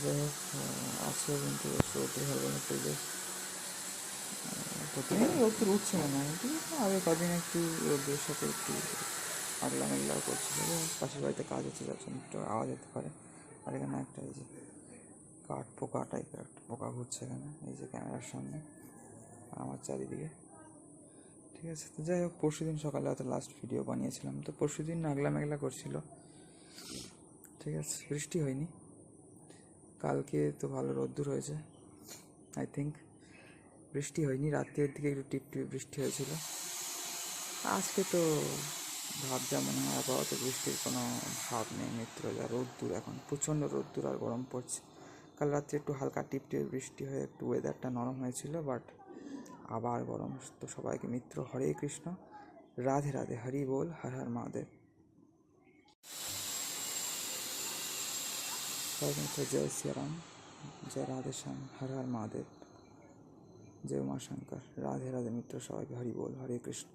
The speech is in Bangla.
যাই হোক, আজকে কিন্তু রোদ্দুর ভালো না পড়লে, প্রতিদিন রোদ্দুর উঠছে মনে হয়, ঠিক আছে। আগে কদিন একটু রোদ্দুরের সাথে একটু আগলা মেঘলাও করছিল। পাশের বাড়িতে কাজ হচ্ছে, যার জন্য একটু আওয়াজ হতে পারে। আর এখানে একটা এই যে কাঠ পোকা টাইপের একটা পোকা ঘুরছে এখানে, এই যে ক্যামেরার সামনে আমার চারিদিকে, ঠিক আছে। তো যাই হোক, পরশু দিন সকালে হয়তো লাস্ট ভিডিও বানিয়েছিলাম। তো পরশু দিন আগলা মেঘলা করছিল, ঠিক আছে, বৃষ্টি হয়নি। কালকে তো ভালো রোদ্দুর হয়েছে, আই থিঙ্ক। বৃষ্টি হয়নি, রাত্রের দিকে একটু টিপ টিপ বৃষ্টি হয়েছিল। আজকে তো ভাব যা মনে হয়, আপাতত বৃষ্টির কোনো ভাব নেই। মিত্র যা রোদ্দুর, এখন প্রচণ্ড রোদ্দুর আর গরম পড়ছে। কাল রাত্রে একটু হালকা টিপ টিপ বৃষ্টি হয়ে একটু ওয়েদারটা নরম হয়েছিল, বাট আবার গরম। তো সবাইকে মিত্র হরে কৃষ্ণ, রাধে রাধে, হরি বল, হর হর মহাদেব। সবাই মিত্র জয় শ্রীরাম, জয় রাধে শ্যাম, হর হর মহাদেব, জয় উমা শঙ্কর, রাধে রাধে মিত্র, সবাইকে হরি বল, হরে কৃষ্ণ।